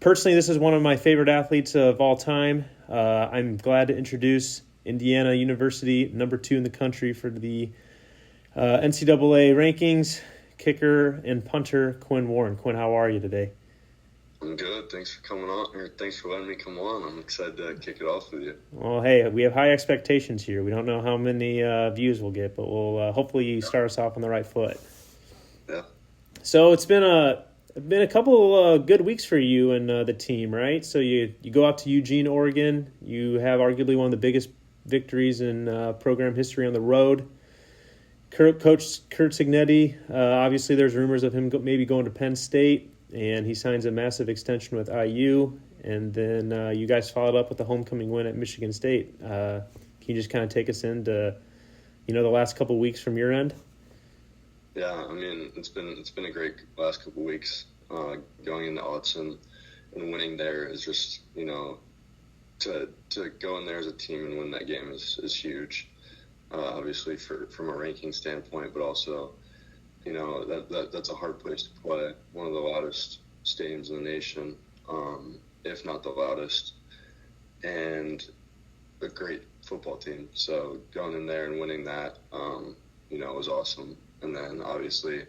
Personally, this is one of my favorite athletes of all time. I'm glad to introduce Indiana University, number 2 in the country for the NCAA rankings, kicker and punter, Quinn Warren. Quinn, how are you today? I'm good. Thanks for coming on, or thanks for letting me come on. I'm excited to kick it off with you. Well, hey, we have high expectations here. We don't know how many views we'll get, but we'll hopefully start us off on the right foot. Yeah. So it's been a couple good weeks for you and the team, right? So you go out to Eugene, Oregon. You have arguably one of the biggest victories in program history on the road. Coach Kurt Cignetti, obviously there's rumors of him maybe going to Penn State, and he signs a massive extension with IU. And then you guys followed up with a homecoming win at Michigan State. Can you just kind of take us into, the last couple of weeks from your end? Yeah, I mean, it's been a great last couple of weeks. Going into Autzen and winning there is just, to go in there as a team and win that game is huge. Obviously from a ranking standpoint, but also, that's a hard place to play. One of the loudest stadiums in the nation, if not the loudest, and a great football team. So going in there and winning that, was awesome. And then obviously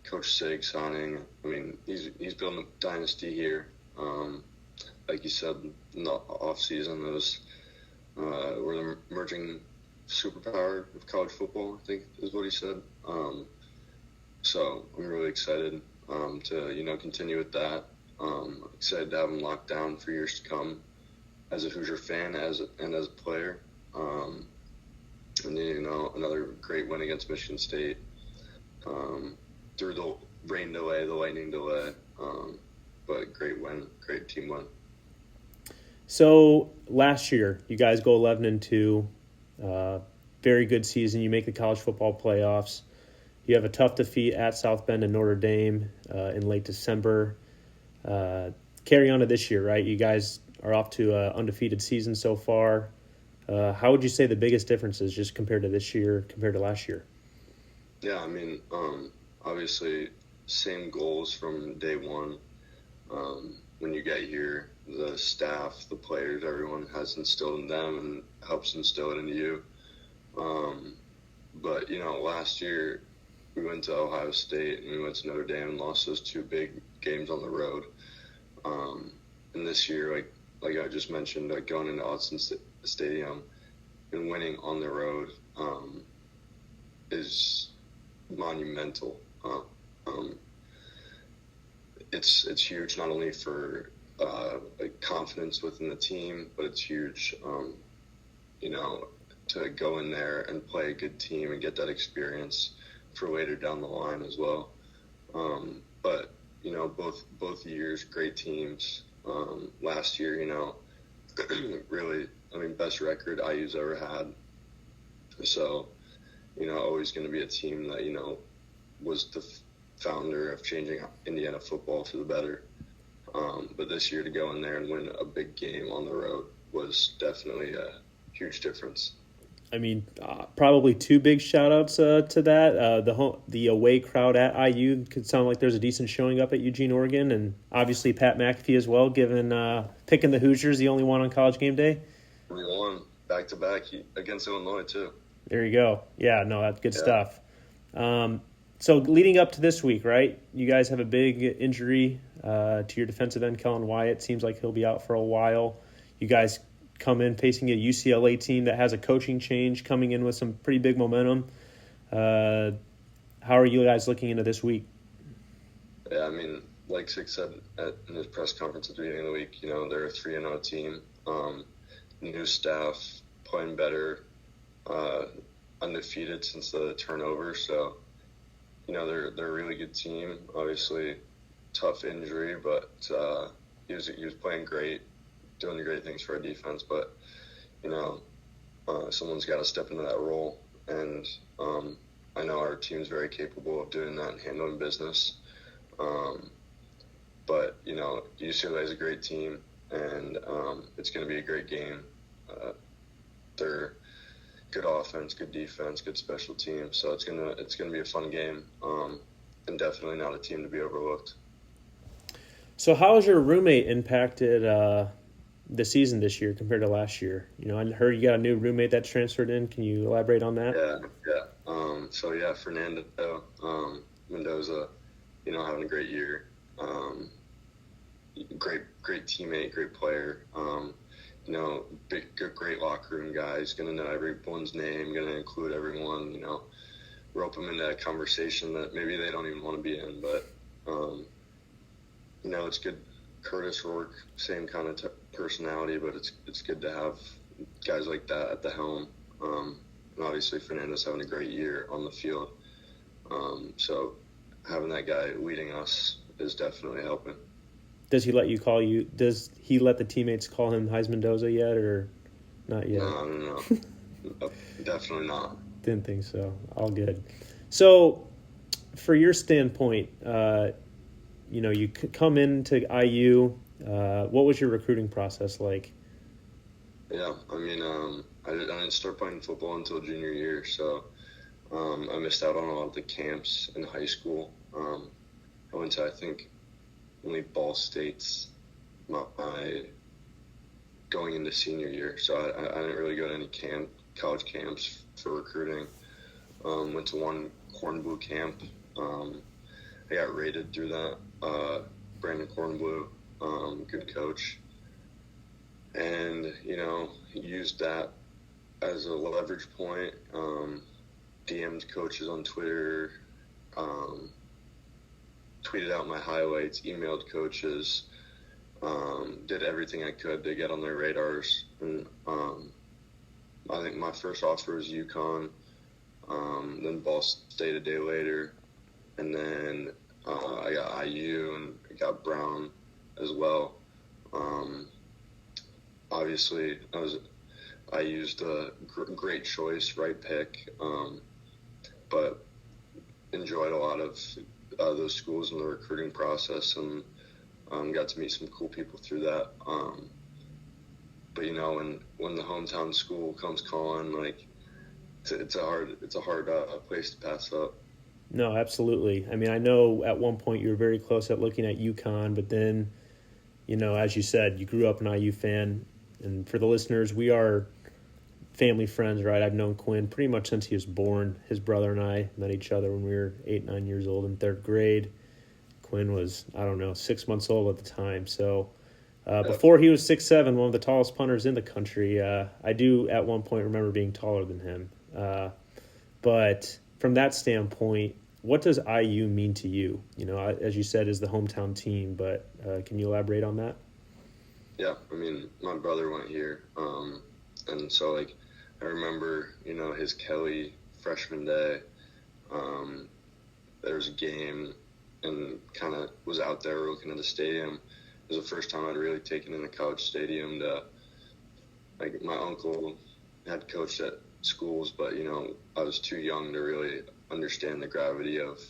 Coach Sig signing, I mean, he's building a dynasty here. Like you said, in the offseason, we're the emerging superpower of college football, I think is what he said. So I'm really excited to, continue with that. Excited to have him locked down for years to come as a Hoosier fan and as a player. And then, another great win against Michigan State. Through the rain delay, the lightning delay, but great win, great team win. So last year, you guys go 11-2, very good season. You make the college football playoffs. You have a tough defeat at South Bend and Notre Dame in late December. Carry on to this year, right? You guys are off to an undefeated season so far. How would you say the biggest difference is just compared to this year, compared to last year? Yeah, I mean, obviously, same goals from day one. When you get here, the staff, the players, everyone has instilled in them and helps instill it into you. But, last year we went to Ohio State and we went to Notre Dame and lost those 2 big games on the road. And this year, like I just mentioned, going into Autzen Stadium and winning on the road is monumental. It's huge not only for confidence within the team, but it's huge, to go in there and play a good team and get that experience for later down the line as well. But both years, great teams. Last year, really, best record IU's ever had. So, always going to be a team that, was the founder of changing Indiana football for the better. But this year to go in there and win a big game on the road was definitely a huge difference. I mean, probably 2 big shout-outs to that. The away crowd at IU could sound like there's a decent showing up at Eugene, Oregon, and obviously Pat McAfee as well, given picking the Hoosiers, the only one on College Game Day. We won back-to-back against Illinois, too. There you go. Yeah, no, that's good stuff. So leading up to this week, right, you guys have a big injury to your defensive end, Kellen Wyatt. Seems like he'll be out for a while. You guys come in facing a UCLA team that has a coaching change, coming in with some pretty big momentum. How are you guys looking into this week? Yeah, I mean, like Sig said in his press conference at the beginning of the week, they're a 3-0 team. New staff, playing better, undefeated since the turnover. So, they're a really good team. Obviously, tough injury, but he was playing great, doing great things for our defense. But someone's got to step into that role, and I know our team's very capable of doing that and handling business. But UCLA is a great team, and it's going to be a great game. They're good offense, good defense, good special teams. So it's gonna be a fun game, and definitely not a team to be overlooked. So how has your roommate impacted the season this year compared to last year? I heard you got a new roommate that transferred in. Can you elaborate on that? Yeah. So yeah, Fernando Mendoza, having a great year. Great teammate, great player. Great locker room guy. He's gonna know everyone's name, gonna include everyone. Rope them into a conversation that maybe they don't even want to be in, but it's good. Curtis Rourke, same kind of personality, but it's good to have guys like that at the helm. And obviously Fernando's having a great year on the field. So having that guy leading us is definitely helping. Does he let you call you? Does he let the teammates call him Heisman Mendoza yet, or not yet? No. Definitely not. Didn't think so. All good. So, for your standpoint, you come into IU. What was your recruiting process like? Yeah, I didn't start playing football until junior year, so I missed out on a lot of the camps in high school. I went to, I think, only Ball States my going into senior year, so I didn't really go to any college camps for recruiting. Went to one Cornblue camp. I got rated through that. Brandon Cornblue, good coach, and used that as a leverage point. DM'd coaches on Twitter. Tweeted out my highlights, emailed coaches, did everything I could to get on their radars. And I think my first offer was UConn, then Ball State a day later, and then I got IU and I got Brown as well. Obviously, I used a great choice, right pick, but enjoyed a lot of those schools in the recruiting process, and got to meet some cool people through that. But when the hometown school comes calling, like it's a hard place to pass up. No, absolutely. I know at one point you were very close at looking at UConn, but then, as you said, you grew up an IU fan, and for the listeners, we are family friends, right? I've known Quinn pretty much since he was born. His brother and I met each other when we were 8, 9 years old in third grade. Quinn was, 6 months old at the time. So before he was 6'7", one of the tallest punters in the country. I do at one point remember being taller than him. But from that standpoint, what does IU mean to you? As you said, is the hometown team, but can you elaborate on that? Yeah, my brother went here, and so I remember, his Kelly freshman day. There was a game, and kind of was out there looking at the stadium. It was the first time I'd really taken in a college stadium. My uncle had coached at schools, but I was too young to really understand the gravity of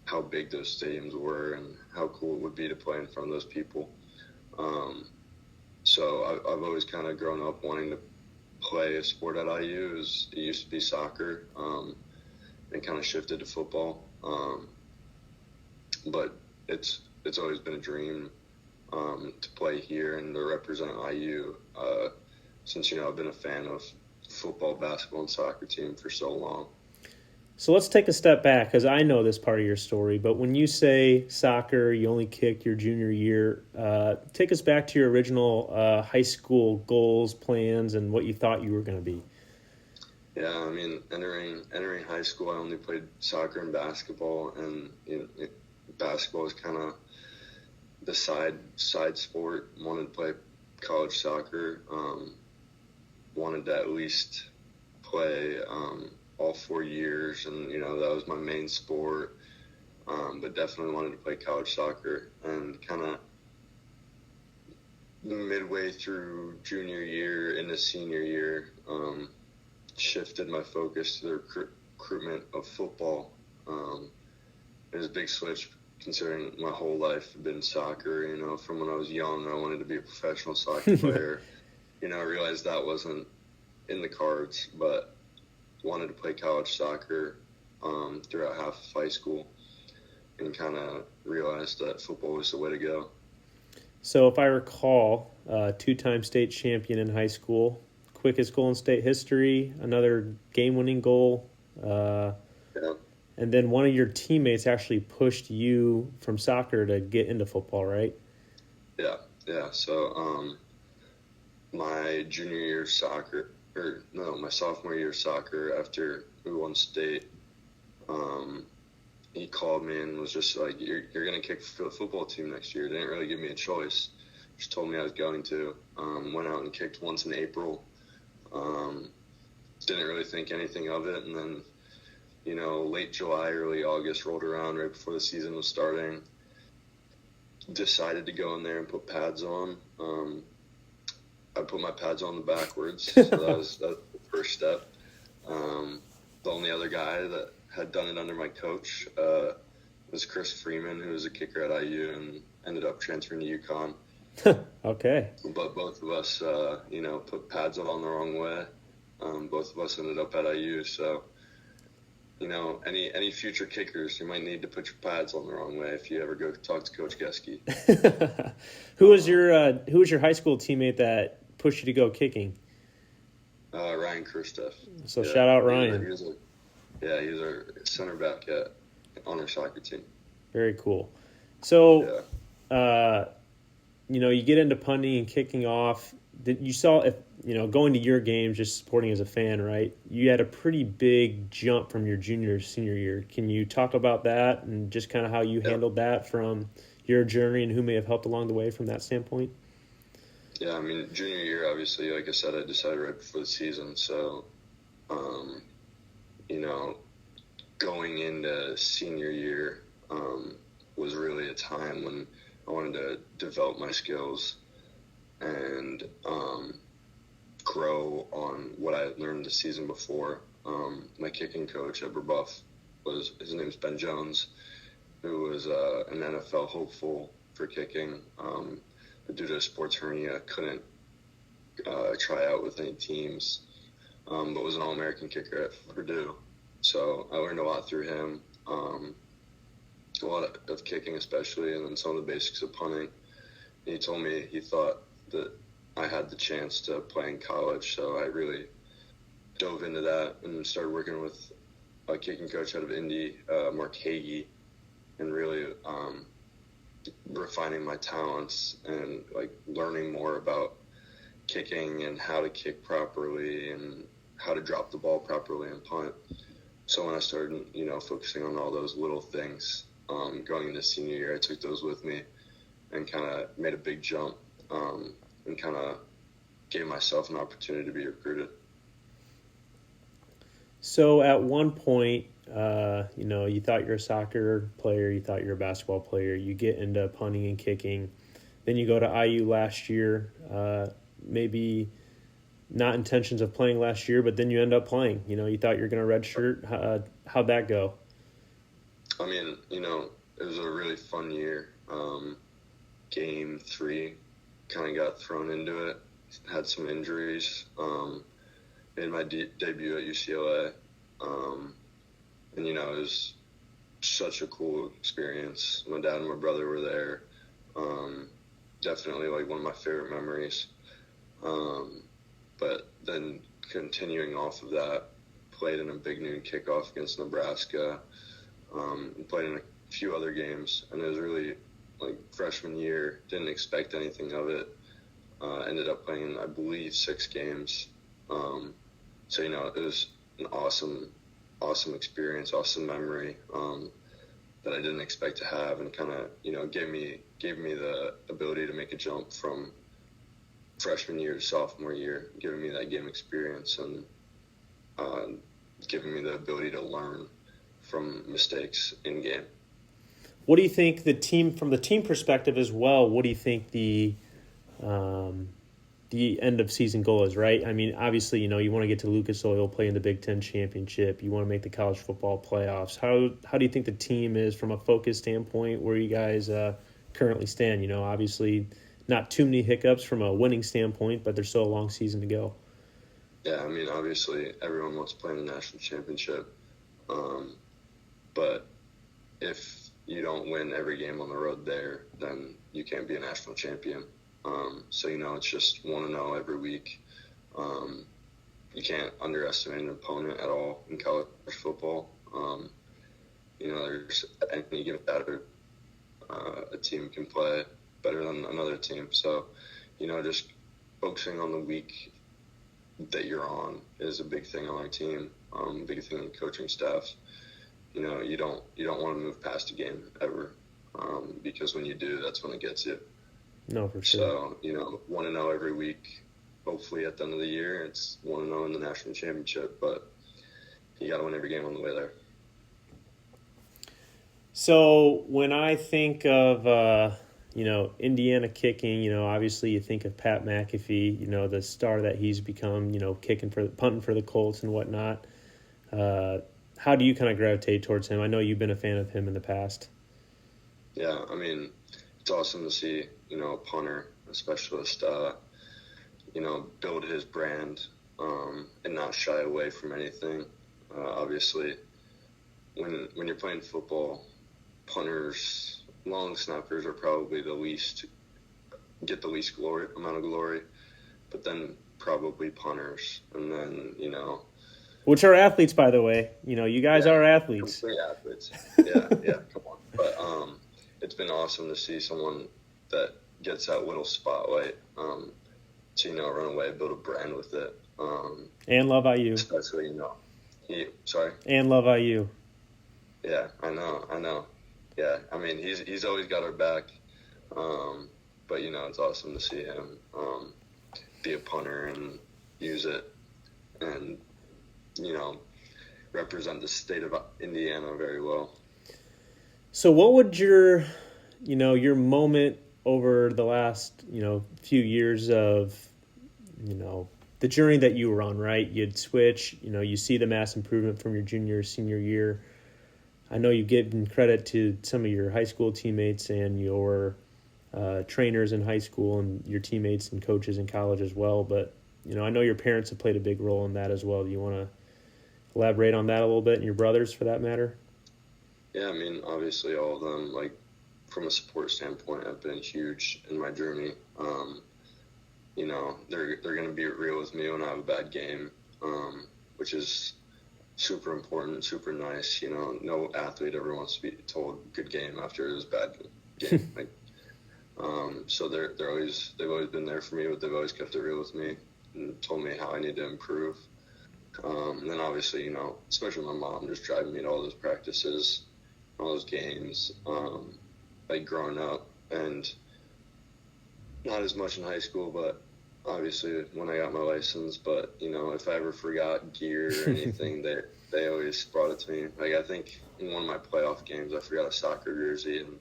how big those stadiums were and how cool it would be to play in front of those people. So I've always kind of grown up wanting to play a sport at IU. It used to be soccer, and kind of shifted to football. But it's always been a dream to play here and to represent IU. Since I've been a fan of football, basketball, and soccer team for so long. So let's take a step back, because I know this part of your story, but when you say soccer, you only kicked your junior year, take us back to your original high school goals, plans, and what you thought you were going to be. Yeah, entering high school, I only played soccer and basketball, and basketball was kind of the side sport. Wanted to play college soccer, wanted to at least play all 4 years, and that was my main sport, but definitely wanted to play college soccer. And kind of midway through junior year into senior year, shifted my focus to the recruitment of football. It was a big switch, considering my whole life had been soccer. From when I was young, I wanted to be a professional soccer player. I realized that wasn't in the cards, but wanted to play college soccer throughout half of high school, and kind of realized that football was the way to go. So if I recall, two-time state champion in high school, quickest goal in state history, another game-winning goal, Yeah, and then one of your teammates actually pushed you from soccer to get into football, right? yeah. So my junior year of soccer, or no, my sophomore year of soccer, after we won state, he called me and was just like, "You're gonna kick for the football team next year." Didn't really give me a choice. Just told me I was going to. Went out and kicked once in April. Didn't really think anything of it, and then late July, early August rolled around right before the season was starting. Decided to go in there and put pads on. I put my pads on backwards, so that was the first step. The only other guy that had done it under my coach was Chris Freeman, who was a kicker at IU and ended up transferring to UConn. Okay. But both of us, put pads on the wrong way. Both of us ended up at IU, so any future kickers, you might need to put your pads on the wrong way if you ever go talk to Coach Geske. Who was your high school teammate that pushed you to go kicking? Ryan Kirsteff. So shout out Ryan. He was our center back on our soccer team. Very cool. So, you get into punting and kicking off. You saw, going to your games, just supporting as a fan, right? You had a pretty big jump from your junior to senior year. Can you talk about that and just kind of how you handled that from your journey and who may have helped along the way from that standpoint? Yeah, I mean, junior year, obviously, like I said, I decided right before the season. So, going into senior year was really a time when I wanted to develop my skills and grow on what I had learned the season before. My kicking coach at Brebeuf his name is Ben Jones, who was an NFL hopeful for kicking. But due to a sports hernia, couldn't try out with any teams, but was an All-American kicker at Purdue. So I learned a lot through him, a lot of kicking especially, and then some of the basics of punting. And he told me he thought that I had the chance to play in college, so I really dove into that and started working with a kicking coach out of Indy, Mark Hagee, and really refining my talents and learning more about kicking and how to kick properly and how to drop the ball properly and punt. So when I started, focusing on all those little things, going into senior year, I took those with me and kind of made a big jump and kind of gave myself an opportunity to be recruited. So at one point, you thought you're a soccer player, you thought you're a basketball player, you get into punting and kicking. Then you go to IU last year, maybe not intentions of playing last year, but then you end up playing. You thought you were going to redshirt. How'd that go? I mean, it was a really fun year. Game 3 kind of got thrown into it, had some injuries, made my debut at UCLA. And, it was such a cool experience. My dad and my brother were there. Definitely one of my favorite memories. But then continuing off of that, played in a Big Noon kickoff against Nebraska, and played in a few other games. And it was really freshman year, didn't expect anything of it. Ended up playing, I believe, 6 games. So, it was an awesome experience, awesome memory that I didn't expect to have, and kind of, gave me the ability to make a jump from freshman year to sophomore year, giving me that game experience and giving me the ability to learn from mistakes in game. What do you think from the team perspective as well? What do you think the end of season goal is, right? I mean, obviously, you want to get to Lucas Oil, play in the Big Ten championship. You want to make the college football playoffs. How do you think the team is from a focus standpoint? Where you guys currently stand? Obviously, not too many hiccups from a winning standpoint, but there's still a long season to go. Yeah, I mean, obviously, everyone wants to play in the national championship. But if you don't win every game on the road there, then you can't be a national champion. So, it's just 1-0 every week. You can't underestimate an opponent at all in college football. There's any given batter, a team can play better than another team. So, just focusing on the week that you're on is a big thing on our team, big thing on the coaching staff. You don't want to move past a game ever, because when you do, that's when it gets you. No, for sure. So, 1-0 every week. Hopefully at the end of the year, it's 1-0 in the national championship, but you got to win every game on the way there. So when I think of, Indiana kicking, obviously you think of Pat McAfee, the star that he's become, punting for the Colts and whatnot. How do you kind of gravitate towards him? I know you've been a fan of him in the past. Yeah, it's awesome to see, a punter, a specialist, build his brand and not shy away from anything. Obviously, when you're playing football, punters, long snappers are probably get the least amount of glory, but then probably punters, and then, Which are athletes, by the way. You guys are athletes. Complete athletes. Yeah, come on. But it's been awesome to see someone that gets that little spotlight to, run away, build a brand with it. And love IU. Especially, sorry? And love IU. Yeah, I know. Yeah, he's always got our back. But, it's awesome to see him be a punter and use it and, represent the state of Indiana very well. So what would your moment over the last, few years of, the journey that you were on, right? You'd switch, you see the mass improvement from your junior, senior year. I know you've given credit to some of your high school teammates and your trainers in high school and your teammates and coaches in college as well. But, I know your parents have played a big role in that as well. Do you want to elaborate on that a little bit, and your brothers for that matter? Yeah, obviously all of them, from a support standpoint, have been huge in my journey. They're going to be real with me when I have a bad game, which is super important, super nice. No athlete ever wants to be told good game after it was bad game. So they've always been there for me, but they've always kept it real with me and told me how I need to improve. And then obviously, especially my mom just driving me to all those practices, all those games, growing up, and not as much in high school, but obviously when I got my license. But, if I ever forgot gear or anything, they always brought it to me. I think in one of my playoff games, I forgot a soccer jersey, and,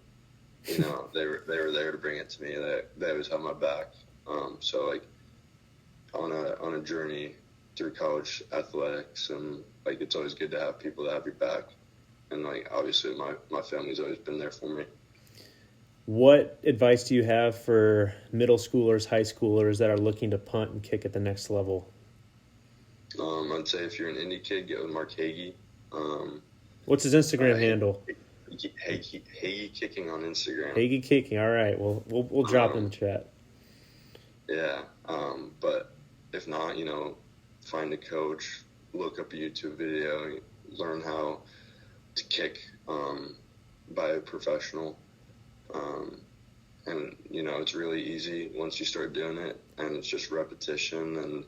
they were there to bring it to me. They always have my back. So on a journey through college athletics, and it's always good to have people that have your back. And obviously my family's always been there for me. What advice do you have for middle schoolers, high schoolers that are looking to punt and kick at the next level? I'd say if you're an indie kid, get with Mark Hagee. What's his Instagram handle? Hagee Kicking on Instagram. Hagee Kicking. All right. Well, we'll drop in the chat. Yeah. But if not, find a coach, look up a YouTube video, learn how to kick by a professional. And, it's really easy once you start doing it, and it's just repetition and,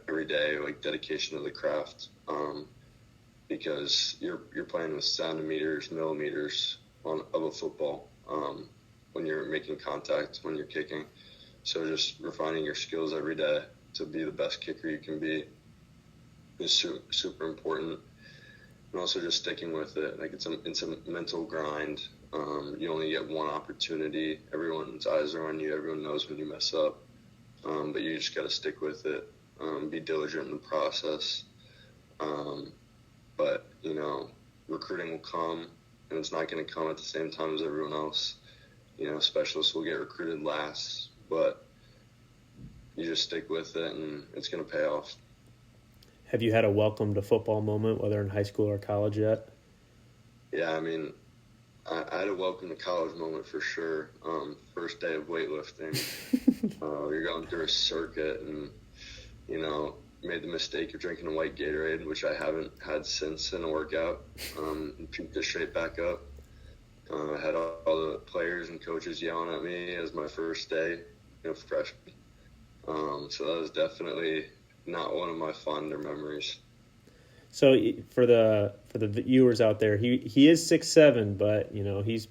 every day, dedication to the craft, because you're playing with centimeters, millimeters of a football when you're making contact, when you're kicking. So just refining your skills every day to be the best kicker you can be is super important. And also just sticking with it. It's a mental grind. You only get one opportunity. Everyone's eyes are on you. Everyone knows when you mess up. But you just got to stick with it. Be diligent in the process. But, recruiting will come, and it's not going to come at the same time as everyone else. Specialists will get recruited last, but you just stick with it, and it's going to pay off. Have you had a welcome to football moment, whether in high school or college yet? Yeah, I mean, I had a welcome to college moment for sure. First day of weightlifting, you're going through a circuit and, made the mistake of drinking a white Gatorade, which I haven't had since in a workout, and puked it straight back up. I had all the players and coaches yelling at me as my first day, freshman. So that was definitely not one of my fonder memories. So for the viewers out there, he is 6'7", but he's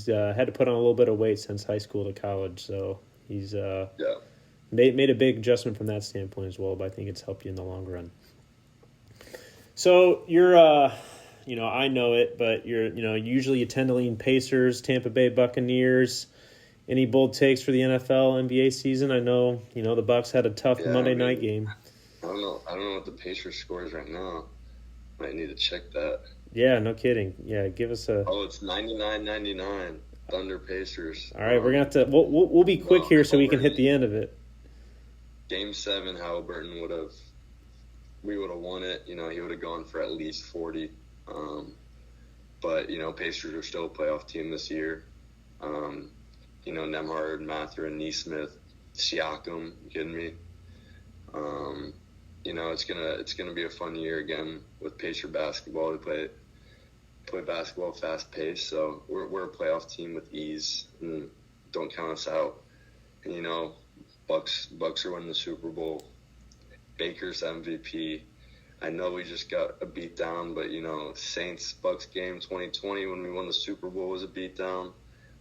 had to put on a little bit of weight since high school to college. So he's made a big adjustment from that standpoint as well. But I think it's helped you in the long run. So you're I know it, but you're usually you tend to lean Pacers, Tampa Bay Buccaneers. Any bold takes for the NFL NBA season? I know the Bucks had a tough Monday night game. I don't know what the Pacers score is right now. Might need to check that. Yeah, no kidding. Yeah, give us a. Oh, it's 99-99. Thunder Pacers. All right, we're gonna have to. We'll be quick here so we can hit the end of it. Game 7, Halliburton we would have won it. He would have gone for at least 40. But Pacers are still a playoff team this year. Nembhard, Mathurin, Nesmith, Siakam. You kidding me? It's gonna be a fun year again with Pacer basketball. We play basketball fast paced, so we're a playoff team with ease, and don't count us out. And Bucks are winning the Super Bowl. Baker's MVP. I know we just got a beat down, but Saints Bucks game 2020 when we won the Super Bowl was a beat down.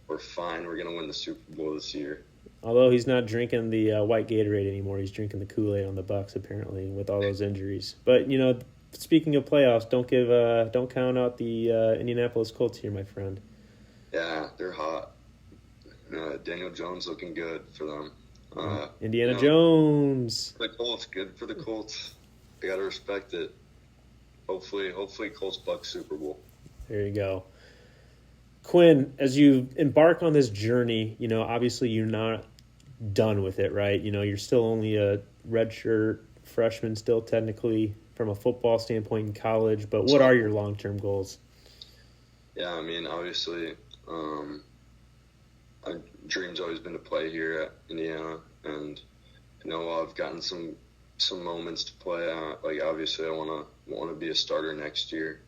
We're fine. We're gonna win the Super Bowl this year. Although he's not drinking the white Gatorade anymore, he's drinking the Kool-Aid on the Bucks apparently with all those injuries. But speaking of playoffs, don't count out the Indianapolis Colts here, my friend. Yeah, they're hot. Daniel Jones looking good for them. Indiana Jones. The Colts, good for the Colts. I gotta respect it. Hopefully Colts Bucks Super Bowl. There you go. Quinn, as you embark on this journey, obviously you're not done with it, right? You're still only a redshirt freshman, still technically from a football standpoint in college, but what are your long-term goals? Yeah, I mean, obviously, my dream's always been to play here at Indiana, and I've gotten some moments to play. Obviously, I want to be a starter next year.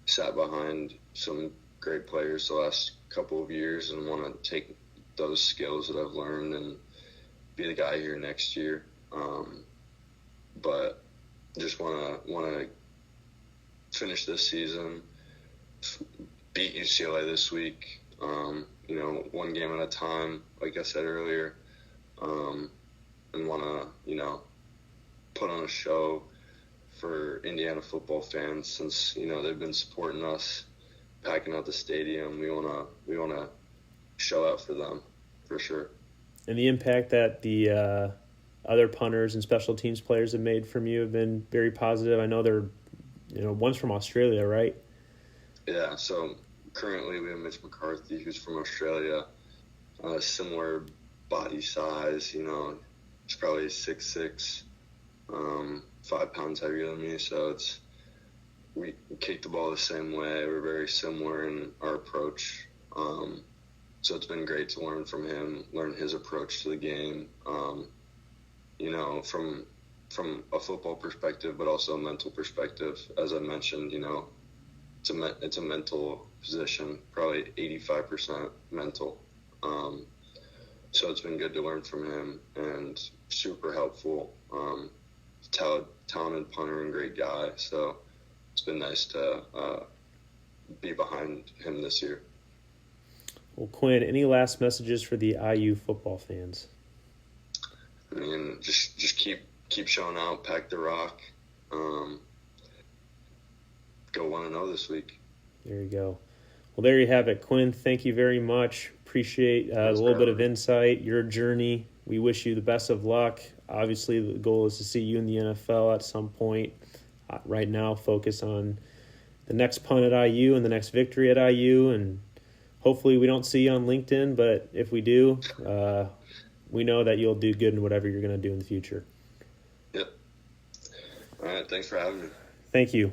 Sat behind some great players the last couple of years, and want to take those skills that I've learned and be the guy here next year. But just want to finish this season, beat UCLA this week. One game at a time, like I said earlier, and want to, put on a show for Indiana football fans since, they've been supporting us, packing out the stadium. We want to show out for them, for sure. And the impact that the other punters and special teams players have made from you have been very positive. I know they're, one's from Australia, right? Yeah, so currently we have Mitch McCarthy, who's from Australia, similar body size, he's probably 6'6", 5 pounds heavier than me, so we kick the ball the same way. We're very similar in our approach. So it's been great to learn from him, learn his approach to the game, from a football perspective, but also a mental perspective. As I mentioned, it's a mental position, probably 85% mental. So it's been good to learn from him and super helpful. Talented punter and great guy. So it's been nice to be behind him this year. Well, Quinn, any last messages for the IU football fans? I mean, just keep showing out, pack the rock, go 1-0 this week. There you go. Well, there you have it, Quinn. Thank you very much. Appreciate a little bit of insight, your journey. We wish you the best of luck. Obviously, the goal is to see you in the NFL at some point. Right now, focus on the next punt at IU and the next victory at IU, and hopefully we don't see you on LinkedIn, but if we do, we know that you'll do good in whatever you're going to do in the future. Yep. All right, thanks for having me. Thank you.